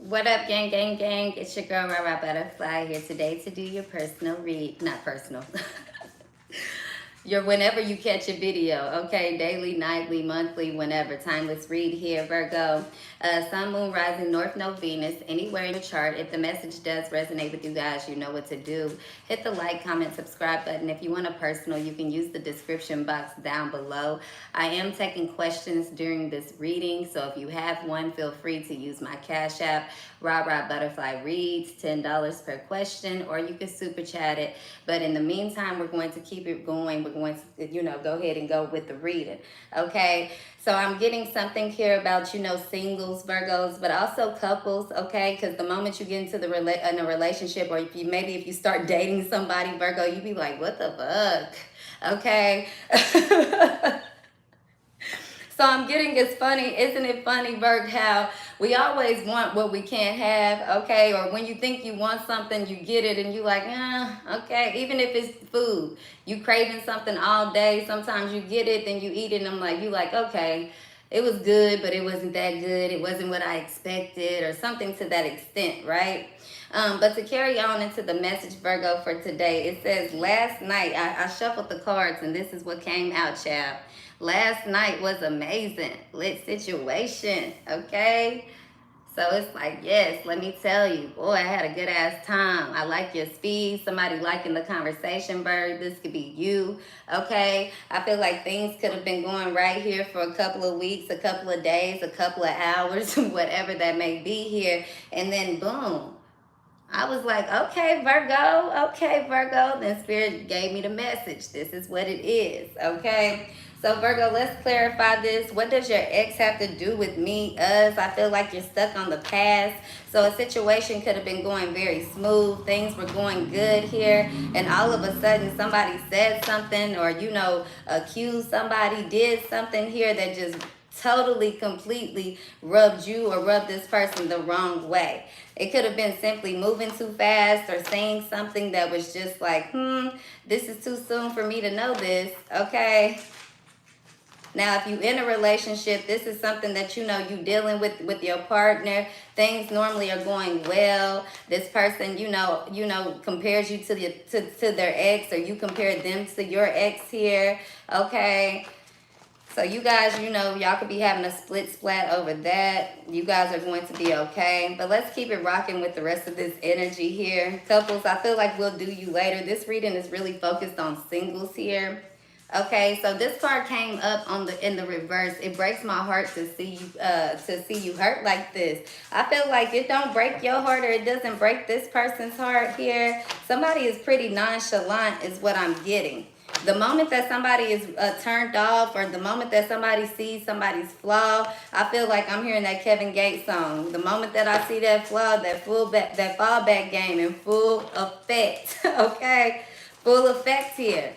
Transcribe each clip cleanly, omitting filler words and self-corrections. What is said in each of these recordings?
What up, gang, gang, gang? It's your girl, Rara Butterfly, here today to do your personal read. Not personal. Your whenever you catch a video, okay? Daily, nightly, monthly, whenever. Timeless read here, Virgo. Sun, Moon, Rising, North Node, Venus, anywhere in the chart. If the message does resonate with you guys, you know what to do. Hit the like, comment, subscribe button. If you want a personal, you can use the description box down below. I am taking questions during this reading, so if you have one, feel free to use my Cash App, RARABUTTERFLYREADS, $10 per question, or you can super chat it. But in the meantime, we're going to keep it going. We're going to, go ahead and go with the reading, okay? So I'm getting something here about, singles, Virgos, but also couples, okay? Because the moment you get into in a relationship, or if you start dating somebody, Virgo, you be like, what the fuck, okay? So I'm getting, it's funny, isn't it funny, Virg, how we always want what we can't have, okay? Or when you think you want something, you get it and you like, okay. Even if it's food, you craving something all day, sometimes you get it, then you eat it, and you like, okay, it was good, but it wasn't that good. It wasn't what I expected, or something to that extent, right? But to carry on into the message, Virgo, for today, it says, last night, I shuffled the cards, and this is what came out, child. Last night was amazing. Lit situation, okay? So it's like, yes, let me tell you, boy, I had a good ass time. I like your speed. Somebody liking the conversation, Bird. This could be you, okay? I feel like things could have been going right here for a couple of weeks, a couple of days, a couple of hours, whatever that may be here. And then boom. I was like, okay, Virgo. Then Spirit gave me the message. This is what it is, okay? So, Virgo, let's clarify this. What does your ex have to do with me, us? I feel like you're stuck on the past. So, a situation could have been going very smooth. Things were going good here. And all of a sudden, somebody said something or, accused somebody, did something here that just totally, completely rubbed you or rubbed this person the wrong way. It could have been simply moving too fast or saying something that was just like, this is too soon for me to know this, okay? Now, if you're in a relationship, this is something that you're dealing with your partner. Things normally are going well. This person, compares you to their ex, or you compare them to your ex here, okay? So you guys, y'all could be having a splat over that. You guys are going to be okay. But let's keep it rocking with the rest of this energy here. Couples, I feel like we'll do you later. This reading is really focused on singles here. Okay, so this card came up in the reverse. It breaks my heart to see you hurt like this. I feel like it don't break your heart, or it doesn't break this person's heart here. Somebody is pretty nonchalant is what I'm getting. The moment that somebody is turned off, or the moment that somebody sees somebody's flaw, I feel like I'm hearing that Kevin Gates song. The moment that I see that flaw, that fallback game in full effect, okay? Full effect here.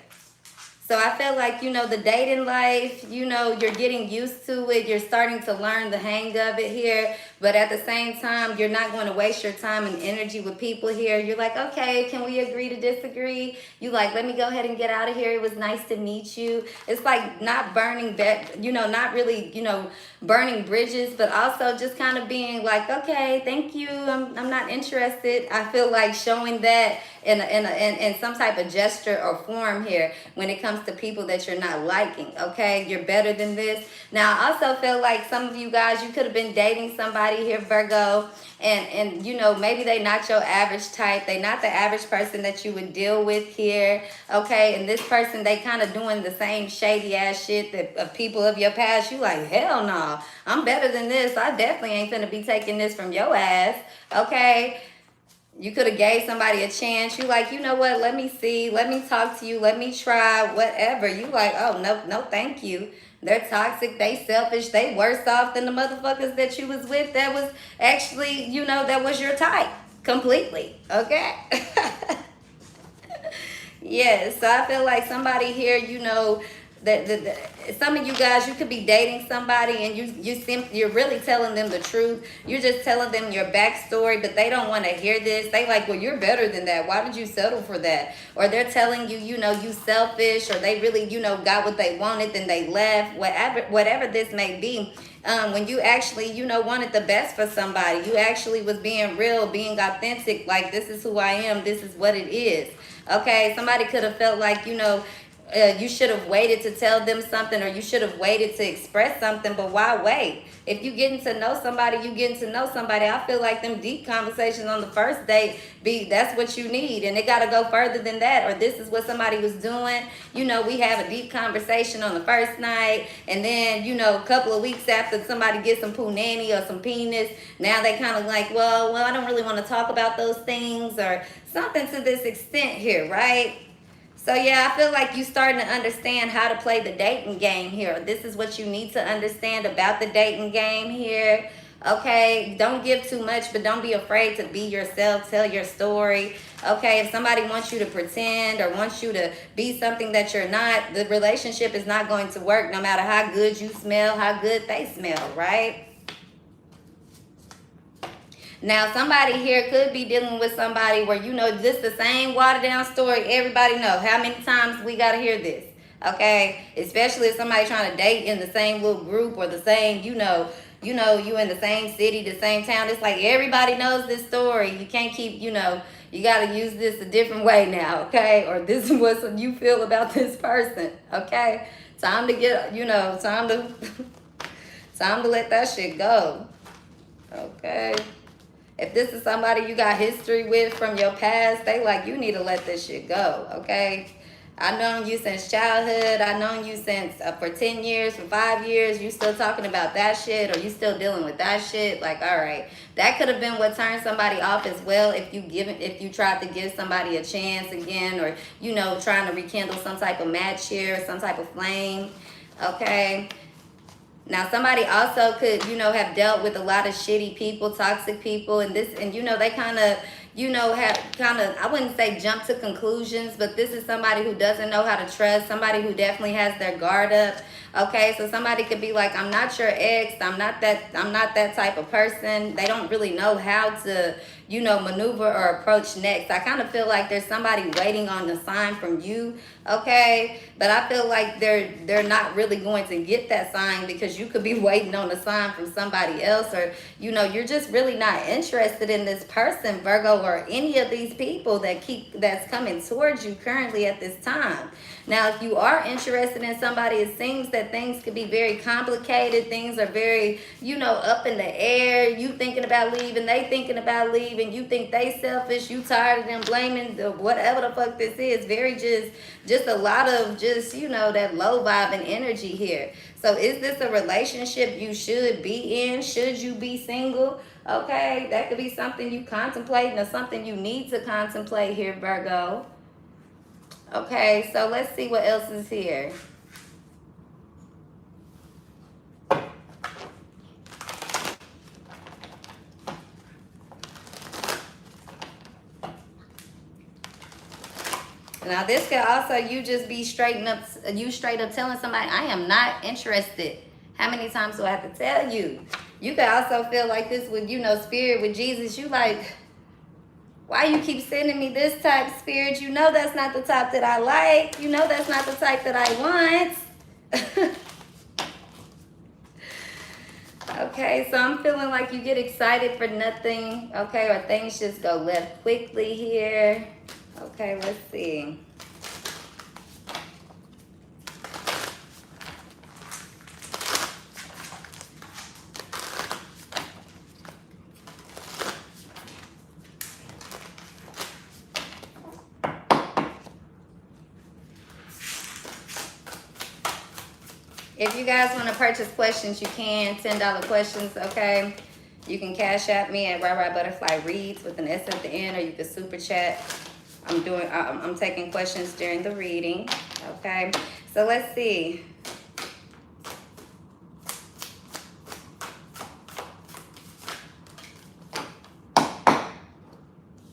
So I feel like, the dating life, you're getting used to it. You're starting to learn the hang of it here. But at the same time, you're not going to waste your time and energy with people here. You're like, okay, can we agree to disagree? You like, let me go ahead and get out of here. It was nice to meet you. It's like not burning not really, burning bridges, but also just kind of being like, okay, thank you. I'm not interested. I feel like showing that in some type of gesture or form here when it comes to people that you're not liking, okay? You're better than this. Now, I also feel like some of you guys, you could have been dating somebody here, Virgo, and maybe they not your average type. They not the average person that you would deal with here, okay? And this person, they kind of doing the same shady ass shit that of people of your past. You like, hell no, I'm better than this. I definitely ain't gonna be taking this from your ass, okay? You could have gave somebody a chance. You like, you know what? Let me see. Let me talk to you. Let me try whatever. You like, oh, no, thank you. They're toxic. They selfish. They worse off than the motherfuckers that you was with that was actually, that was your type completely. Okay? Yeah, so I feel like somebody here, some of you guys, you could be dating somebody and you're really telling them the truth. You're just telling them your backstory, but they don't want to hear this. They like, well, you're better than that. Why did you settle for that? Or they're telling you, you selfish, or they really, got what they wanted, then they left. Whatever this may be. when you actually, you know, wanted the best for somebody. You actually was being real, being authentic, like, this is who I am, this is what it is. Okay, somebody could have felt like, you know, you should have waited to tell them something, or you should have waited to express something, but why wait? If you getting to know somebody, you getting to know somebody. I feel like them deep conversations on the first date, that's what you need, and it got to go further than that. Or this is what somebody was doing. You know, we have a deep conversation on the first night, and then, you know, a couple of weeks after somebody gets some punani or some penis, now they kind of like, well, I don't really want to talk about those things, or something to this extent here, right? So yeah, I feel like you starting to understand how to play the dating game here. This is what you need to understand about the dating game here. Okay, don't give too much, but don't be afraid to be yourself, tell your story. Okay, if somebody wants you to pretend or wants you to be something that you're not, the relationship is not going to work no matter how good you smell, how good they smell, right? Now, somebody here could be dealing with somebody where, you know, just the same watered down story. Everybody know how many times we got to hear this, okay? Especially if somebody trying to date in the same little group, or the same, you know, you in the same city, the same town. It's like everybody knows this story. You can't keep, you know, you got to use this a different way now, okay? Or this is what you feel about this person, okay? Time to get, you know, time to let that shit go, okay? If this is somebody you got history with from your past, they like, you need to let this shit go, okay? I've known you since childhood. I've known you since for 10 years, for 5 years. You still talking about that shit, or you still dealing with that shit? Like, all right. That could have been what turned somebody off as well, if you tried to give somebody a chance again, or, you know, trying to rekindle some type of match here, some type of flame, okay? Now, somebody also could, you know, have dealt with a lot of shitty people, toxic people, and you know, they kind of, you know, have I wouldn't say jump to conclusions, but this is somebody who doesn't know how to trust, somebody who definitely has their guard up, okay? So somebody could be like, I'm not your ex, I'm not that type of person. They don't really know how to, you know, maneuver or approach next. I kind of feel like there's somebody waiting on the sign from you, okay? But I feel like they're not really going to get that sign, because you could be waiting on a sign from somebody else, or, you know, you're just really not interested in this person, Virgo, or any of these people that's coming towards you currently at this time. Now, if you are interested in somebody, it seems that things could be very complicated. Things are very, you know, up in the air. You thinking about leaving, they thinking about leaving. You think they selfish, you tired of them blaming whatever the fuck this is. Very just a lot of just, you know, that low vibe and energy here. So is this a relationship you should be in? Should you be single? Okay, that could be something you contemplating, or something you need to contemplate here, Virgo. Okay, so let's see what else is here. Now, this could also you just be straight up telling somebody, I am not interested. How many times do I have to tell you? You could also feel like this with, you know, spirit with Jesus. You like, why you keep sending me this type, spirit? You know that's not the type that I like. You know that's not the type that I want. Okay, so I'm feeling like you get excited for nothing, okay, or things just go left quickly here. Okay, let's see. If you guys want to purchase questions, you can. $10 questions, okay? You can cash at me at RARABUTTERFLYREADS with an S at the end, or you can super chat. I'm taking questions during the reading, okay? So let's see.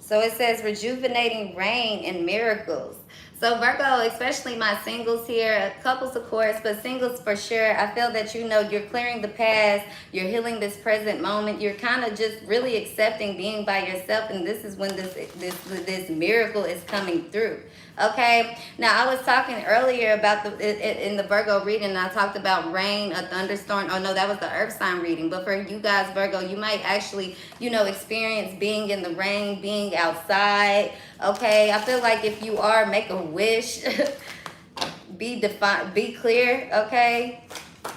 So it says rejuvenating rain and miracles. So Virgo, especially my singles here, couples of course, but singles for sure, I feel that you're clearing the past, you're healing this present moment, you're kind of just really accepting being by yourself, and this is when this miracle is coming through. Okay, now I was talking earlier about in the Virgo reading, and I talked about rain, a thunderstorm. Oh no, that was the earth sign reading. But for you guys, Virgo, you might actually, experience being in the rain, being outside. Okay, I feel like if you are, make a wish. Be clear. Okay,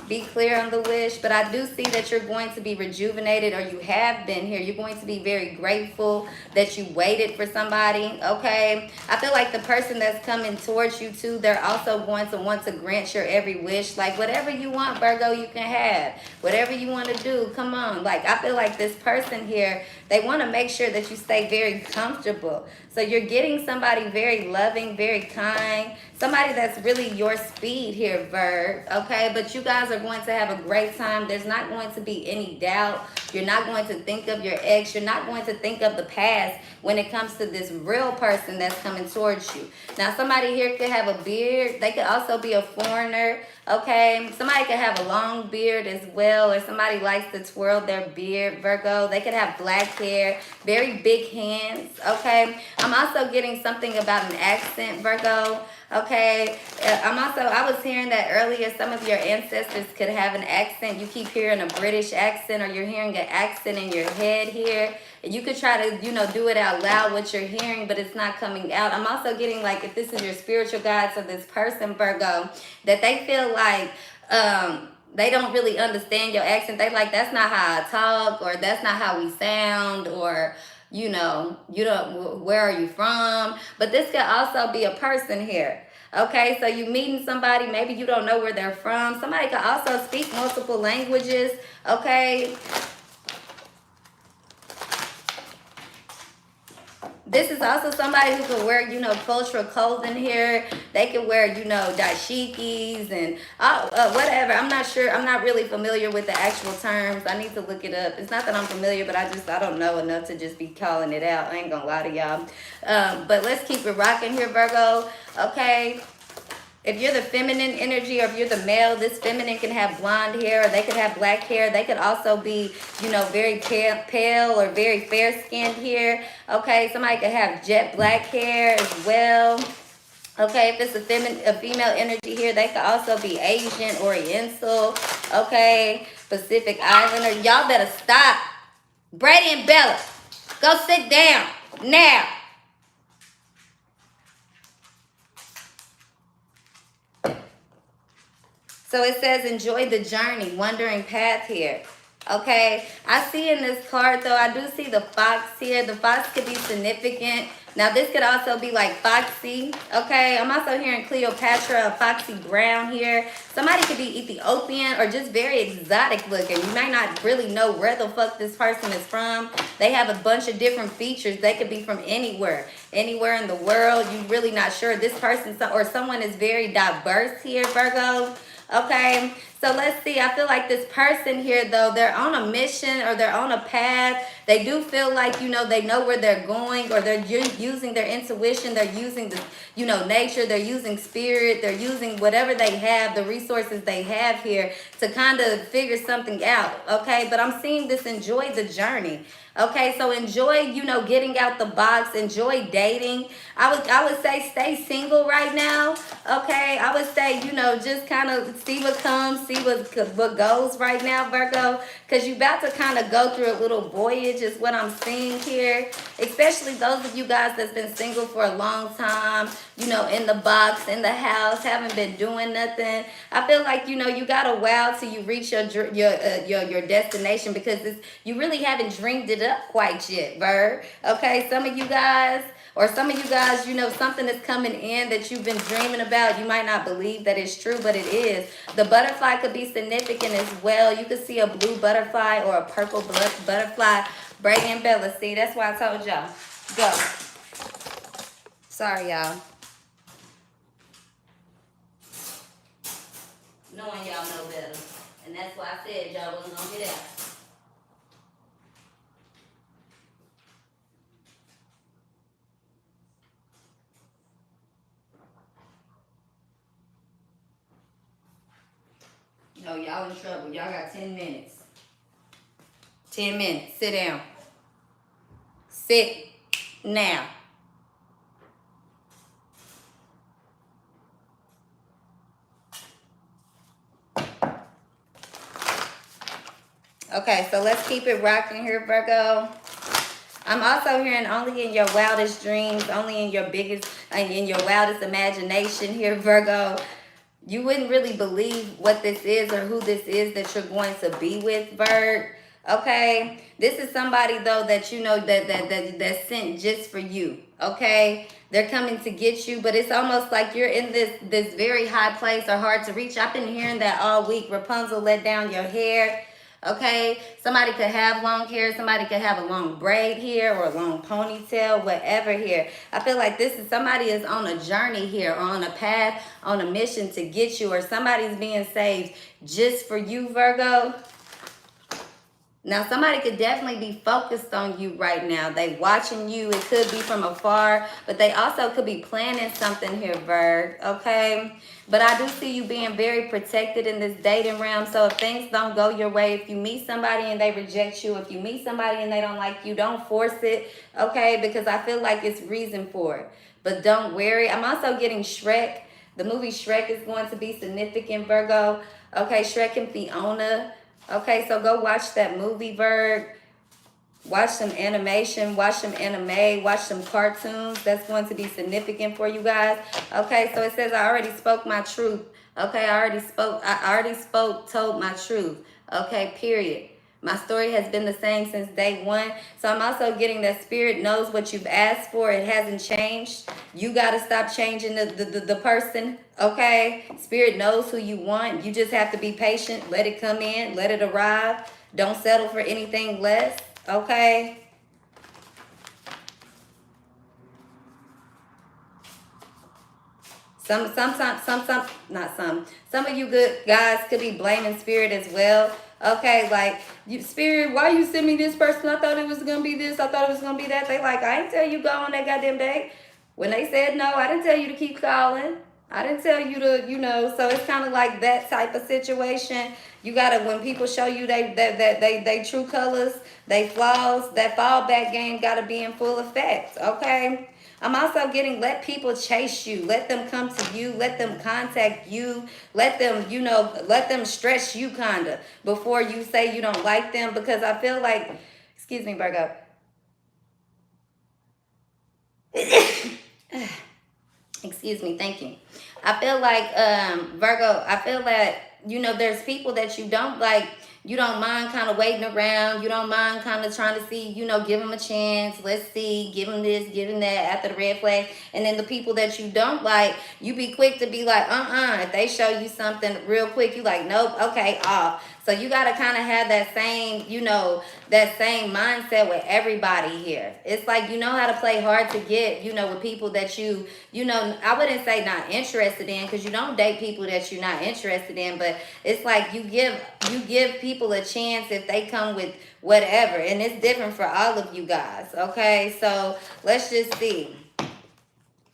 be clear on the wish. But I do see that you're going to be rejuvenated, or you have been here. You're going to be very grateful that you waited for somebody. Okay, I feel like the person that's coming towards you too, they're also going to want to grant your every wish. Like whatever you want, Virgo, you can have. Whatever you want to do, come on. Like I feel like this person here, they want to make sure that you stay very comfortable. So you're getting somebody very loving, very kind, somebody that's really your speed here, Virg. Okay, but you guys are going to have a great time. There's not going to be any doubt. You're not going to think of your ex. You're not going to think of the past when it comes to this real person that's coming towards you. Now, somebody here could have a beard. They could also be a foreigner. Okay, somebody could have a long beard as well, or somebody likes to twirl their beard, Virgo. They could have black hair, very big hands. Okay, I'm also getting something about an accent, Virgo. Okay, I was hearing that earlier, some of your ancestors could have an accent. You keep hearing a British accent, or you're hearing an accent in your head here. And you could try to, do it out loud what you're hearing, but it's not coming out. I'm also getting like, if this is your spiritual guides of this person, Virgo, that they feel like they don't really understand your accent. They like, that's not how I talk, or that's not how we sound, or you don't, where are you from? But this could also be a person here. Okay, so you meeting somebody, maybe you don't know where they're from. Somebody could also speak multiple languages. Okay, this is also somebody who can wear, cultural clothing here. They can wear, dashikis and whatever. I'm not sure. I'm not really familiar with the actual terms. I need to look it up. It's not that I'm familiar, but I don't know enough to just be calling it out. I ain't gonna lie to y'all. But let's keep it rocking here, Virgo. Okay. If you're the feminine energy, or if you're the male, this feminine can have blonde hair, or they could have black hair. They could also be, very pale or very fair-skinned here. Okay, somebody could have jet black hair as well. Okay, if it's a female energy here, they could also be Asian, Oriental. Okay, Pacific Islander. Y'all better stop. Brady and Bella, go sit down now. So it says, enjoy the journey, wandering path here. Okay, I see in this card, though, I do see the fox here. The fox could be significant. Now, this could also be like Foxy. Okay, I'm also hearing Cleopatra, Foxy Brown here. Somebody could be Ethiopian or just very exotic looking. You might not really know where the fuck this person is from. They have a bunch of different features. They could be from anywhere in the world. You're really not sure. This person or someone is very diverse here, Virgo. Okay, so let's see. I feel like this person here, though, they're on a mission, or they're on a path. They do feel like, they know where they're going, or they're using their intuition. They're using the, nature. They're using spirit. They're using whatever they have, the resources they have here, to kind of figure something out. Okay, but I'm seeing this, enjoy the journey. Okay, so enjoy, getting out the box. Enjoy dating. I would say stay single right now. Okay, I would say, just kind of see what comes, see what goes right now, Virgo. Because you're about to kind of go through a little voyage is what I'm seeing here. Especially those of you guys that's been single for a long time, in the box, in the house, haven't been doing nothing. I feel like, you got a while till you reach your destination, because you really haven't dreamed it up quite yet, Virg. Okay, some of you guys, something is coming in that you've been dreaming about. You might not believe that it's true, but it is. The butterfly could be significant as well. You could see a blue butterfly or a purple butterfly. Brady and Bella, see, that's why I told y'all. Go. Sorry, y'all. Knowing y'all know better. And that's why I said y'all wasn't going to get out. y'all in trouble. Y'all got 10 minutes. 10 minutes. Sit down. Sit now. Okay, so let's keep it rocking here, Virgo. I'm also hearing only in your wildest dreams, only in your biggest, in your wildest imagination here, Virgo. You wouldn't really believe what this is or who this is that you're going to be with, Virg. Okay, this is somebody though that you know that's sent just for you. Okay, they're coming to get you, but it's almost like you're in this very high place or hard to reach. I've been hearing that all week. Rapunzel let down your hair. Okay, somebody could have long hair, somebody could have a long braid here or a long ponytail, whatever here. I feel like this is somebody is on a journey here or on a path, on a mission to get you, or somebody's being saved just for you, Virgo. Now, somebody could definitely be focused on you right now. They watching you. It could be from afar, but they also could be planning something here, Virg, okay? But I do see you being very protected in this dating realm. So if things don't go your way, if you meet somebody and they reject you, if you meet somebody and they don't like you, don't force it, okay? Because I feel like it's reason for it. But don't worry. I'm also getting Shrek. The movie Shrek is going to be significant, Virgo. Okay, Shrek and Fiona. Okay, so go watch that movie, Virg. Watch some animation, watch some anime, watch some cartoons. That's going to be significant for you guys. Okay, so it says, I already spoke my truth. Okay, I already spoke, told my truth. Okay, period. My story has been the same since day one. So I'm also getting that spirit knows what you've asked for. It hasn't changed. You got to stop changing the person, okay? Spirit knows who you want. You just have to be patient. Let it come in. Let it arrive. Don't settle for anything less, okay? Some of you good guys could be blaming spirit as well. Okay, like, you spirit, why you send me this person? I thought it was going to be this. I thought it was going to be that. They like, I didn't tell you go on that goddamn date. When they said no, I didn't tell you to keep calling. I didn't tell you to, you know, so it's kind of like that type of situation. You got to, when people show you they true colors, they flaws, that fallback game got to be in full effect, okay? I'm also getting, let people chase you. Let them come to you. Let them contact you. Let them, you know, let them stress you kind of before you say you don't like them. Because I feel like, excuse me, Virgo. Excuse me, thank you. I feel like, Virgo, I feel like, you know, there's people that you don't like. You don't mind kind of waiting around. You don't mind kind of trying to see, you know, give them a chance. Let's see, give them this, give them that after the red flag. And then the people that you don't like, you be quick to be like, If they show you something real quick, you like, nope, okay, off. So you got to kind of have that same, you know, that same mindset with everybody here. It's like, you know how to play hard to get, you know, with people that you know, I wouldn't say not interested in, because you don't date people that you're not interested in, but it's like you give people a chance if they come with whatever. And it's different for all of you guys, okay? So let's just see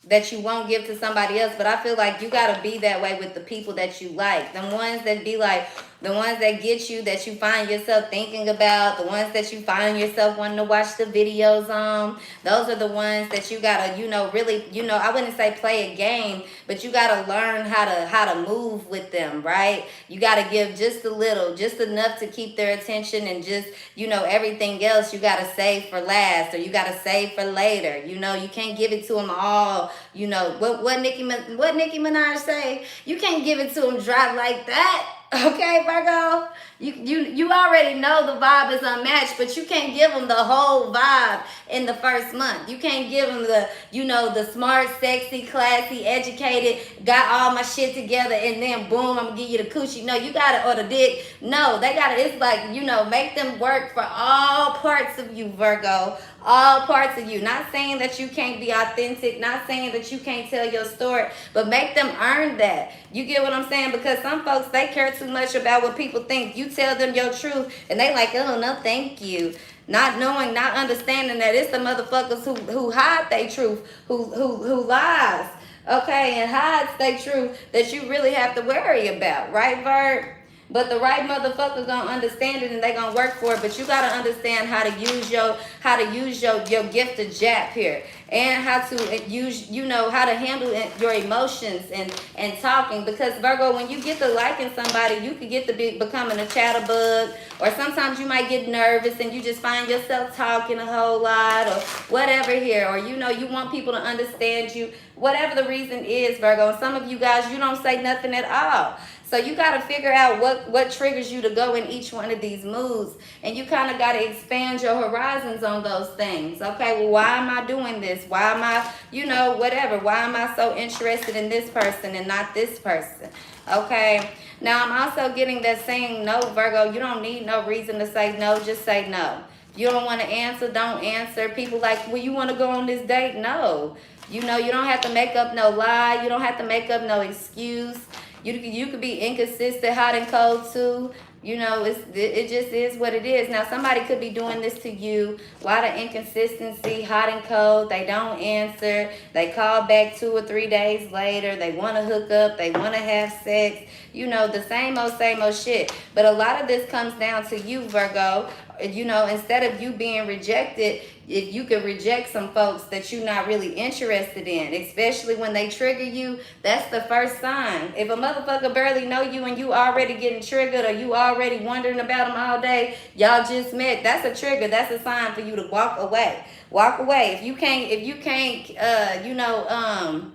that you won't give to somebody else. But I feel like you got to be that way with the people that you like. The ones that be like, the ones that get you, that you find yourself thinking about, the ones that you find yourself wanting to watch the videos on, those are the ones that you got to, you know, really, you know, I wouldn't say play a game, but you got to learn how to move with them, right? You got to give just a little, just enough to keep their attention, and just, you know, everything else you got to save for last, or you got to save for later. You know, you can't give it to them all. You know, what Nicki Minaj say? You can't give it to them dry like that. Okay, Virgo, you already know the vibe is unmatched, but you can't give them the whole vibe in the first month. You can't give them the, you know, the smart, sexy, classy, educated, got all my shit together, and then boom, I'm gonna give you the coochie. No, you gotta, or the dick. No, they gotta, it's like, you know, make them work for all parts of you, Virgo. All parts of you. Not saying that you can't be authentic, not saying that you can't tell your story, but make them earn that. You get what I'm saying? Because some folks, they care too much about what people think. You tell them your truth and they like, oh no, thank you. Not knowing, not understanding that it's the motherfuckers who hide their truth, who lies, okay, and hides their truth, that you really have to worry about, right, Vert? But the right motherfucker gonna understand it and they gonna work for it. But you gotta understand how to use your gift of jap here, and how to use, you know, how to handle your emotions and talking. Because Virgo, when you get to liking somebody, you could get to becoming a chatterbug, or sometimes you might get nervous and you just find yourself talking a whole lot or whatever here, or you know, you want people to understand you, whatever the reason is, Virgo. And some of you guys, you don't say nothing at all. So you got to figure out what triggers you to go in each one of these moods. And you kind of got to expand your horizons on those things. Okay, well, why am I doing this? Why am I, you know, whatever. Why am I so interested in this person and not this person? Okay, now I'm also getting that saying, no, Virgo, you don't need no reason to say no. Just say no. You don't want to answer, don't answer. People like, well, you want to go on this date? No. You know, you don't have to make up no lie. You don't have to make up no excuse. You could be inconsistent, hot and cold too. You know, it just is what it is. Now, somebody could be doing this to you. A lot of inconsistency, hot and cold. They don't answer. They call back 2 or 3 days later. They want to hook up. They want to have sex. You know, the same old shit. But a lot of this comes down to you, Virgo. You know, instead of you being rejected, if you could reject some folks that you're not really interested in, especially when they trigger you, that's the first sign. If a motherfucker barely know you and you already getting triggered, or you already wondering about them all day, y'all just met, that's a trigger. That's a sign for you to walk away. Walk away. If you can't, you know,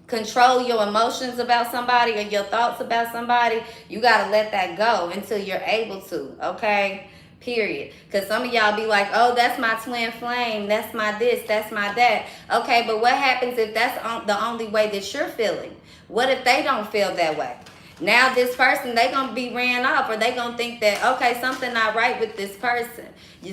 control your emotions about somebody or your thoughts about somebody, you got to let that go until you're able to, okay? Period. Because some of y'all be like, oh, that's my twin flame, that's my this, that's my that. Okay, but what happens if that's the only way that you're feeling? What if they don't feel that way? Now this person, they gonna be ran off, or they gonna think that, okay, something not right with this person.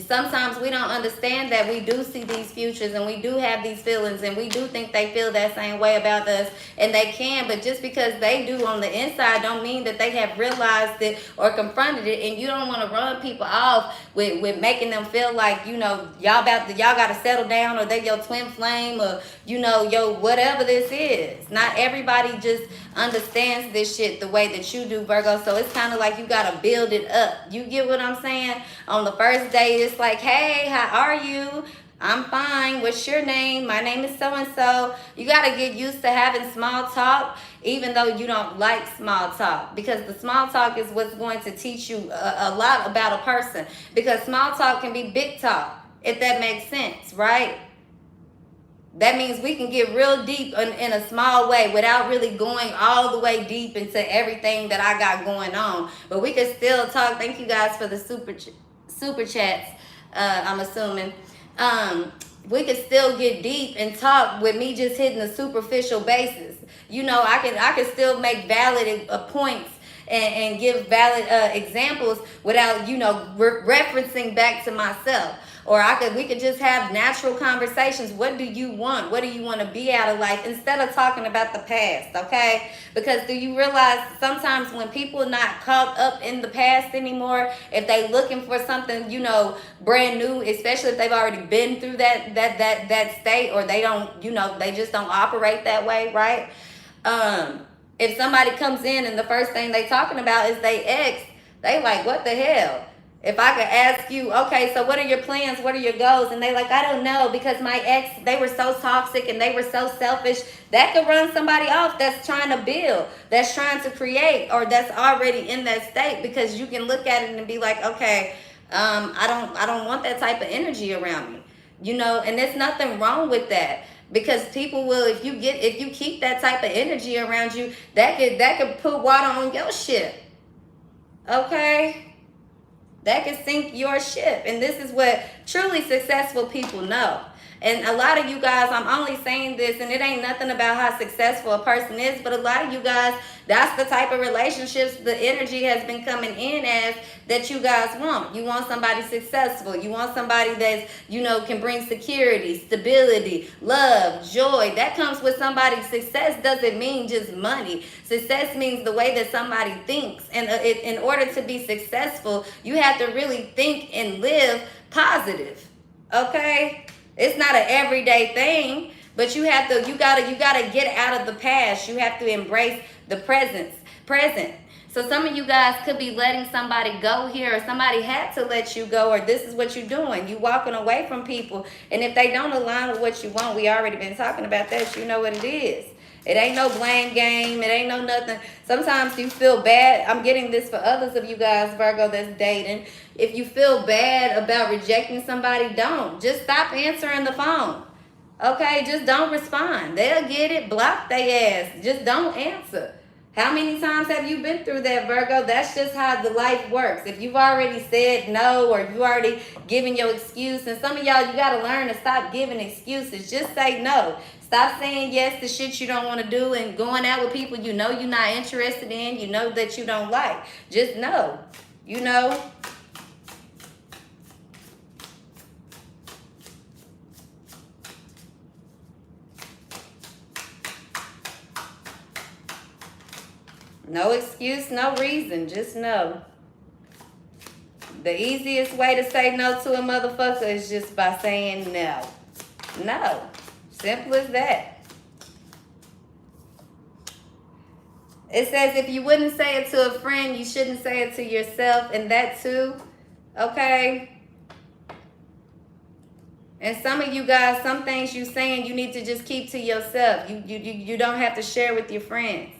Sometimes we don't understand that we do see these futures and we do have these feelings and we do think they feel that same way about us, and they can, but just because they do on the inside don't mean that they have realized it or confronted it. And you don't want to run people off with making them feel like, you know, y'all got to settle down, or they your twin flame, or, you know, yo, whatever this is. Not everybody just understands this shit the way that you do, Virgo. So it's kind of like you got to build it up. You get what I'm saying? On the first day, it's like, hey, how are you? I'm fine. What's your name? My name is so-and-so. You got to get used to having small talk, even though you don't like small talk, because the small talk is what's going to teach you a lot about a person, because small talk can be big talk, if that makes sense, right? That means we can get real deep in a small way without really going all the way deep into everything that I got going on. But we can still talk. Thank you guys for the super chats, I'm assuming. We could still get deep and talk with me just hitting a superficial basis. You know, I can still make valid points and give valid examples without, you know, referencing back to myself. Or we could just have natural conversations. What do you want? What do you want to be out of life? Instead of talking about the past, okay? Because do you realize sometimes when people are not caught up in the past anymore, if they looking for something, you know, brand new, especially if they've already been through that state, or they don't, you know, they just don't operate that way, right? If somebody comes in and the first thing they talking about is they ex, they like, what the hell? If I could ask you, okay, so what are your plans? What are your goals? And they like, I don't know, because my ex, they were so toxic and they were so selfish. That could run somebody off that's trying to build, that's trying to create, or that's already in that state, because you can look at it and be like, okay, I don't want that type of energy around me. You know, and there's nothing wrong with that. Because people will, if you keep that type of energy around you, that could put water on your ship. Okay? That can sink your ship. And this is what truly successful people know. And a lot of you guys, I'm only saying this, and it ain't nothing about how successful a person is, but a lot of you guys, that's the type of relationships the energy has been coming in as that you guys want. You want somebody successful. You want somebody that's, you know, can bring security, stability, love, joy. That comes with somebody. Success doesn't mean just money. Success means the way that somebody thinks. And in order to be successful, you have to really think and live positive. Okay? It's not an everyday thing, but you gotta get out of the past. You have to embrace the present. So some of you guys could be letting somebody go here, or somebody had to let you go, or this is what you're doing. You walking away from people, and if they don't align with what you want, we already been talking about that. So you know what it is. It ain't no blame game. It ain't no nothing. Sometimes you feel bad. I'm getting this for others of you guys, Virgo, that's dating. If you feel bad about rejecting somebody, don't. Just stop answering the phone. Okay, just don't respond. They'll get it. Block their ass. Just don't answer. How many times have you been through that, Virgo? That's just how the life works. If you've already said no, or you already given your excuse, and some of y'all, you got to learn to stop giving excuses. Just say no. Stop saying yes to shit you don't want to do, and going out with people you know you're not interested in, you know that you don't like. Just no. You know? No excuse, no reason, just no. The easiest way to say no to a motherfucker is just by saying no. No. Simple as that. It says if you wouldn't say it to a friend, you shouldn't say it to yourself, and that too, okay? And some of you guys, some things you saying you need to just keep to yourself. You don't have to share with your friends.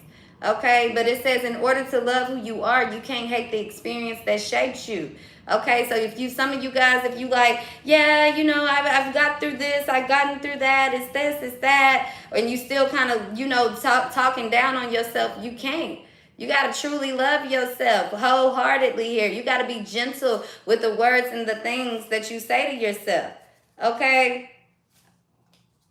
Okay, but it says in order to love who you are, you can't hate the experience that shapes you. Okay, so if you, some of you guys, if you like, yeah, you know, I've got through this, I've gotten through that, it's this, it's that, and you still kind of, you know, talking down on yourself, you can't. You got to truly love yourself wholeheartedly here. You got to be gentle with the words and the things that you say to yourself. Okay?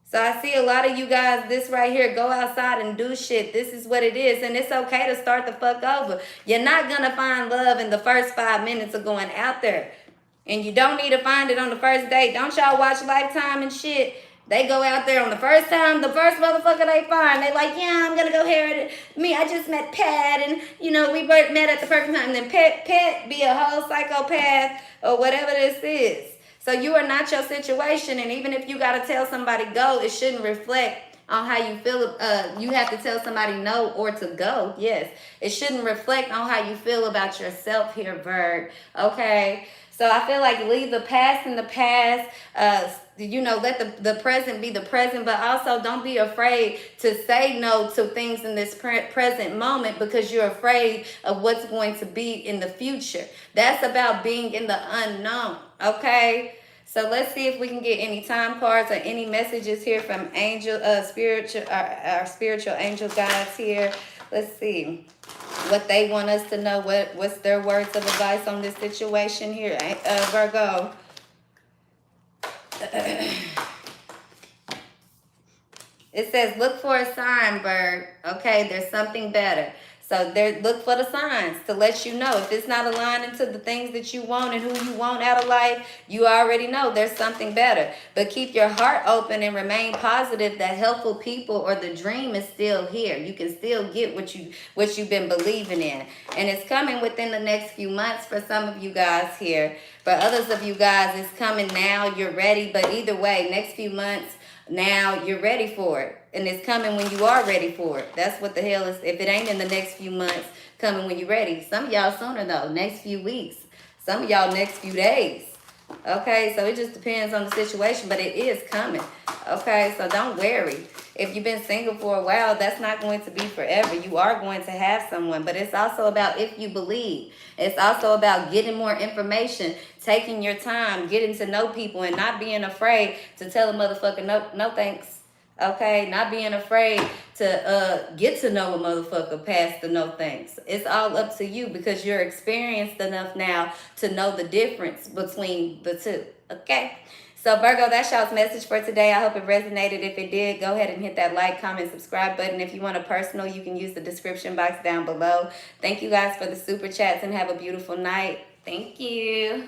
So I see a lot of you guys, this right here, go outside and do shit. This is what it is. And it's okay to start the fuck over. You're not going to find love in the first 5 minutes of going out there. And you don't need to find it on the first date. Don't y'all watch Lifetime and shit? They go out there on the first time, the first motherfucker they find. They like, yeah, I'm going to go here. Me, I just met Pat. And, you know, we both met at the perfect time. And then Pat be a whole psychopath or whatever this is. So you are not your situation, and even if you got to tell somebody go, it shouldn't reflect on how you feel. You have to tell somebody no or to go. Yes, it shouldn't reflect on how you feel about yourself here, Virg. Okay, so I feel like leave the past in the past. You know, let the present be the present, but also don't be afraid to say no to things in this present moment because you're afraid of what's going to be in the future. That's about being in the unknown, okay? So let's see if we can get any time cards or any messages here from angel, spiritual, our spiritual angel guides here. Let's see what they want us to know. What's their words of advice on this situation here, Virgo? It says, look for a sign, Bird. Okay, there's something better. So there, look for the signs to let you know. If it's not aligning to the things that you want and who you want out of life, you already know there's something better. But keep your heart open and remain positive that helpful people or the dream is still here. You can still get what you've been believing in. And it's coming within the next few months for some of you guys here. For others of you guys, it's coming now. You're ready. But either way, next few months, now you're ready for it. And it's coming when you are ready for it. That's what the hell is. If it ain't in the next few months, coming when you're ready. Some of y'all sooner though, next few weeks. Some of y'all next few days. Okay, so it just depends on the situation, but it is coming. Okay, so don't worry. If you've been single for a while, that's not going to be forever. You are going to have someone, but it's also about if you believe. It's also about getting more information, taking your time, getting to know people, and not being afraid to tell a motherfucker no thanks. Okay, not being afraid to get to know a motherfucker past the no thanks. It's all up to you because you're experienced enough now to know the difference between the two. Okay, so Virgo, that's y'all's message for today. I hope it resonated. If it did, go ahead and hit that like, comment, subscribe button. If you want a personal, you can use the description box down below. Thank you guys for the super chats and have a beautiful night. Thank you.